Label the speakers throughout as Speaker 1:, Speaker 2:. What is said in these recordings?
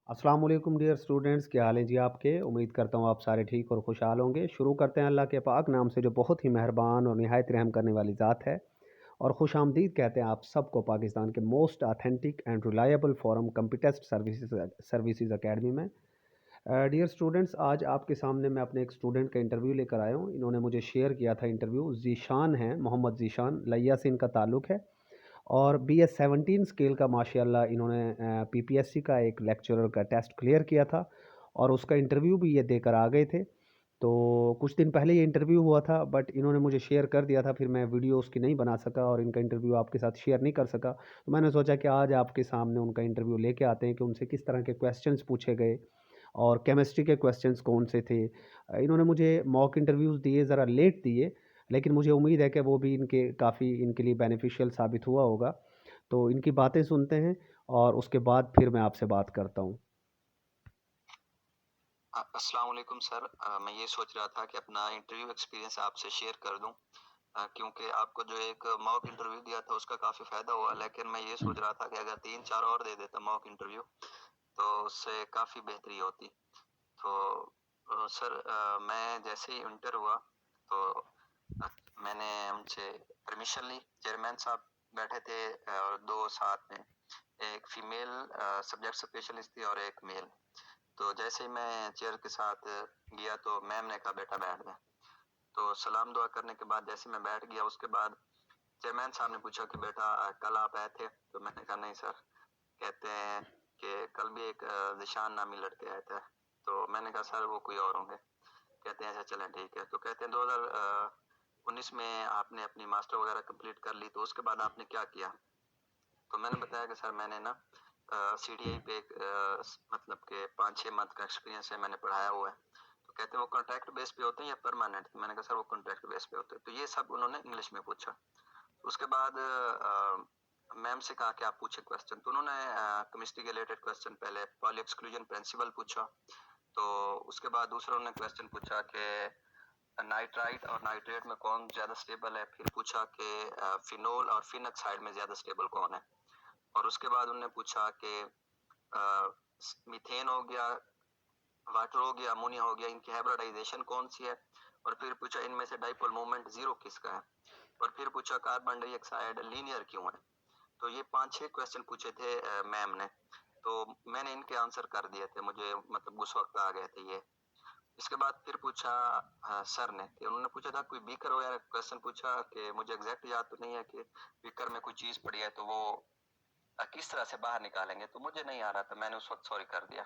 Speaker 1: अस्सलाम वालेकुम dear students, क्या हाल है जी आपके। उम्मीद करता हूँ आप सारे ठीक और खुशहाल होंगे। शुरू करते हैं अल्लाह के पाक नाम से जो बहुत ही मेहरबान और निहायत रहम करने वाली ज़ात है। और खुश आमदीद कहते हैं आप सबको पाकिस्तान के most authentic and reliable forum Computest services academy में। डियर स्टूडेंट्स, आज आपके सामने मैं अपने एक स्टूडेंट का इंटरव्यू लेकर आया हूँ। इन्होंने मुझे शेयर किया था इंटरव्यू। ज़ीशान हैं, मोहम्मद ज़ीशान, लिया से इनका ताल्लुक़ है। और BS-17 स्केल का माशाल्लाह इन्होंने PPSC का एक लेक्चरर का टेस्ट क्लियर किया था और उसका इंटरव्यू भी ये देकर आ गए थे। तो कुछ दिन पहले ये इंटरव्यू हुआ था, बट इन्होंने मुझे शेयर कर दिया था, फिर मैं वीडियो उसकी नहीं बना सका और इनका इंटरव्यू आपके साथ शेयर नहीं कर सका। तो मैंने सोचा कि आज आपके सामने उनका इंटरव्यू लेके आते हैं कि उनसे किस तरह के क्वेश्चंस पूछे गए और केमिस्ट्री के क्वेश्चंस कौन से थे। इन्होंने मुझे मॉक इंटरव्यूज़ दिए, ज़रा लेट दिए, लेकिन मुझे उम्मीद है कि वो भी इनके काफ़ी इनके लिए बेनिफिशियल साबित हुआ होगा। तो इनकी बातें सुनते हैं और उसके बाद फिर मैं आपसे बात करता हूँ।
Speaker 2: अस्सलाम वालेकुम सर। मैं ये सोच रहा था कि अपना इंटरव्यू एक्सपीरियंस आपसे शेयर कर दूं, क्योंकि आपको जो एक मॉक इंटरव्यू दिया था उसका काफ़ी फ़ायदा हुआ, लेकिन मैं ये सोच रहा था कि अगर 3-4 और दे देता मॉक इंटरव्यू तो उससे काफ़ी बेहतरी होती। तो सर, मैं जैसे ही इंटर हुआ तो अ, मैंने उनसे परमिशन ली। चेयरमैन साहब बैठे थे और दो साथ में, एक फीमेल सब्जेक्ट स्पेशलिस्ट थी और एक मेल। तो जैसे ही मैं चेयर के साथ गया तो मैम ने कहा बेटा बैठ जा। तो सलाम दुआ करने के बाद जैसे मैं बैठ गया, उसके बाद चेयरमैन साहब ने पूछा कि बेटा कल आप आए थे? तो मैंने कहा नहीं सर। कहते हैं कि कल भी एक जिशान नामी लड़के आए थे। तो मैंने कहा सर वो कोई और होंगे। कहते हैं अच्छा चलें ठीक है। तो कहते हैं 2019 में आपने अपनी मास्टर वगैरह कंप्लीट कर ली, तो उसके बाद आपने क्या किया? तो मैंने बताया कि सर मैंने ना CDI पे एक मतलब के 5-6 मंथ का एक्सपीरियंस है, मैंने पढ़ाया हुआ है। तो कहते हैं वो कॉन्ट्रैक्ट बेस पे होते हैं या परमानेंट? मैंने कहा सर वो कॉन्ट्रैक्ट बेस पे होते हैं। तो ये सब उन्होंने इंग्लिश में पूछा। उसके बाद मैम से कहा कि आप पूछे क्वेश्चन। तो उन्होंने केमिस्ट्री के रिलेटेड क्वेश्चन, पहले पॉली एक्सक्लूजन प्रिंसिपल पूछा। तो उसके बाद दूसरा उन्होंने क्वेश्चन पूछा कि नाइट्राइट और नाइट्रेट में कौन ज्यादा स्टेबल है। फिर पूछा कि फिनोल और फिनॉक्साइड में ज्यादा स्टेबल कौन है। और उसके बाद उन्होंने पूछा कि मीथेन हो गया, वाटर हो गया, अमोनिया हो गया, इनकी हाइब्रिडाइजेशन कौन सी है। और फिर पूछा इनमें से डाइपोल मोमेंट जीरो किसका है। और फिर पूछा कार्बन डाइऑक्साइड लीनियर क्यों है। तो ये 5-6 क्वेश्चन पूछे थे मैम ने। तो मैंने इनके आंसर कर दिए थे, मुझे मतलब उस वक्त आ गए थे ये। इसके बाद फिर पूछा सर ने कि उन्होंने पूछा था कोई बीकर वगैरह क्वेश्चन पूछा कि मुझे एग्जैक्ट याद तो नहीं है कि बीकर में कोई चीज पड़ी है तो वो किस तरह से बाहर निकालेंगे। तो मुझे नहीं आ रहा था, मैंने उस वक्त सॉरी कर दिया।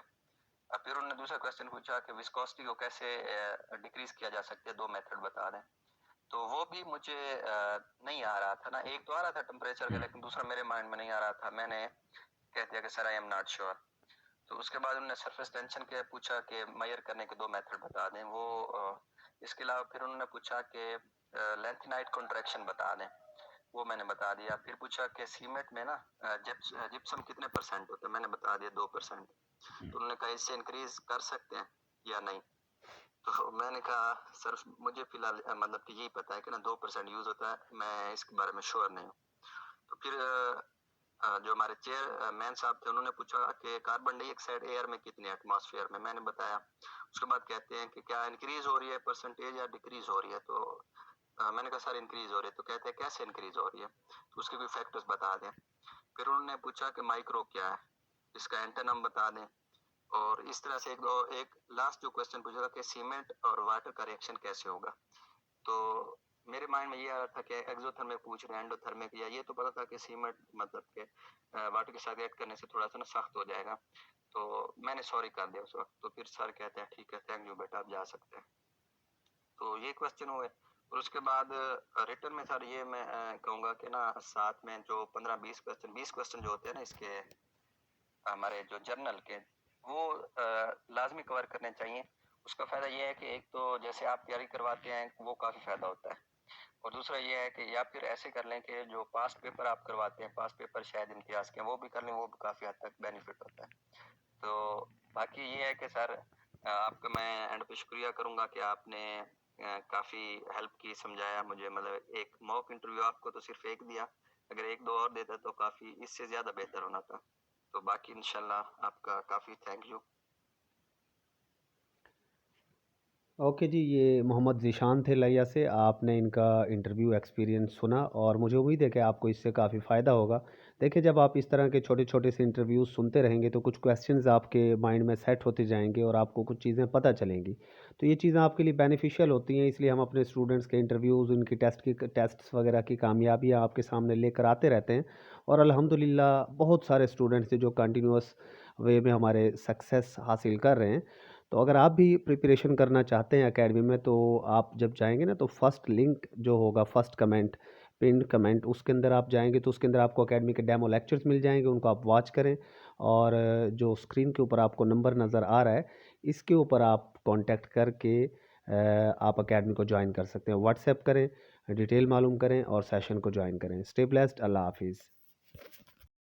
Speaker 2: फिर उन्होंने दूसरा क्वेश्चन पूछा कि विस्कोसिटी को कैसे डिक्रीज किया जा सकता है, 2 मेथड बता दें। तो वो भी मुझे नहीं आ रहा था ना। एक तो आ रहा था टेम्परेचर का, लेकिन दूसरा मेरे माइंड में नहीं आ रहा था। मैंने कह दिया कि sir I am not sure. तो उसके बाद उन्होंने सरफेस टेंशन के पूछा कि मेजर करने के 2 मेथड बता दें। वो इसके अलावा फिर उन्होंने पूछा कि लेंथेनाइट कॉन्ट्रैक्शन बता दें। वो मैंने बता दिया। फिर पूछा कि सीमेंट में ना जिप्सम कितने परसेंट होते हैं, मैंने बता दिया 2%। तो उन्होंने कहा इससे इंक्रीज कर सकते हैं या नहीं। तो मैंने कहा सर मुझे फिलहाल मतलब कि यही पता है कि ना 2% यूज होता है, मैं इसके बारे में श्योर नहीं हूँ। तो फिर जो हमारे चेयरमैन साहब थे उन्होंने पूछा कि कार्बन डाइऑक्साइड एयर में कितने एटमॉस्फेयर में, मैंने बताया। उसके बाद कहते हैं कि क्या इंक्रीज हो रही है परसेंटेज या डिक्रीज हो रही है। तो मैंने कहा सर इंक्रीज हो रही है। तो कहते हैं कैसे इंक्रीज हो रही है, तो उसके भी फैक्टर्स बता दें। फिर उन्होंने पूछा कि माइक्रो क्या है, इसका एंटोनिम बता दें। और इस तरह से एक लास्ट जो क्वेश्चन पूछा था कि सीमेंट और वाटर का रिएक्शन कैसे होगा। तो मेरे माइंड में ये आ रहा था कि एक्सोथर्मिक पूछ रहे हैं, एंडोथर्मिक, या ये तो पता था कि सीमेंट मतलब के वाटर के साथ रिएक्ट करने से थोड़ा सा ना सख्त हो जाएगा। तो मैंने सॉरी कर दिया उस वक्त। तो फिर सर कहते हैं ठीक है थैंक यू बेटा आप जा सकते हैं। तो ये क्वेश्चन हुए। और उसके बाद रिटर्न में सर ये मैं कहूँगा कि ना साथ में जो 15-20 क्वेश्चन जो होते हैं ना इसके हमारे जो जर्नल के, वो लाजमी कवर करने चाहिए। उसका फायदा ये है कि एक तो जैसे आप तैयारी करवाते हैं वो काफी फायदा होता है। और दूसरा ये है कि या फिर ऐसे कर लें कि जो पास्ट पेपर आप करवाते हैं, पास्ट पेपर शायद इम्तियाज के, वो भी कर लें, वो भी काफी हद तक बेनिफिट होता है। तो बाकी ये है कि सर आपका मैं एंड पे शुक्रिया करूंगा कि आपने काफी हेल्प की, समझाया मुझे। मतलब एक मॉक इंटरव्यू आपको तो सिर्फ एक दिया, अगर 1-2 और देता तो काफी इससे ज्यादा बेहतर होना था। तो बाकी इंशाल्लाह आपका काफ़ी थैंक यू।
Speaker 1: ओके जी, ये मोहम्मद ज़ीशान थे लिया से। आपने इनका इंटरव्यू एक्सपीरियंस सुना और मुझे उम्मीद है कि आपको इससे काफ़ी फ़ायदा होगा। देखिए, जब आप इस तरह के छोटे-छोटे से इंटरव्यूज़ सुनते रहेंगे तो कुछ क्वेश्चंस आपके माइंड में सेट होते जाएँगे और आपको कुछ चीज़ें पता चलेंगी। तो ये चीज़ें आपके लिए बेनिफिशियल होती हैं, इसलिए हम अपने स्टूडेंट्स के इंटरव्यूज़, उनकी टेस्ट्स वगैरह की कामयाबियाँ आपके सामने लेकर आते रहते हैं और अल्हम्दुलिल्लाह बहुत सारे स्टूडेंट्स हैं जो कंटिन्यूअस वे में हमारे सक्सेस हासिल कर रहे हैं। तो अगर आप भी प्रिपरेशन करना चाहते हैं एकेडमी में तो आप जब जाएँगे ना तो फर्स्ट लिंक जो होगा, फर्स्ट कमेंट, पिन्ड कमेंट, उसके अंदर आप जाएँगे तो उसके अंदर आपको एकेडमी के डेमो लेक्चर्स मिल जाएँगे, उनको आप वॉच करें और जो स्क्रीन के ऊपर आपको नंबर नज़र आ रहा है, इसके ऊपर आप कॉन्टैक्ट करके आप एकेडमी को जॉइन कर सकते हैं। व्हाट्सएप करें, डिटेल मालूम करें और सेशन को जॉइन करें। स्टे ब्लेस्ड, अल्लाह हाफ़िज़।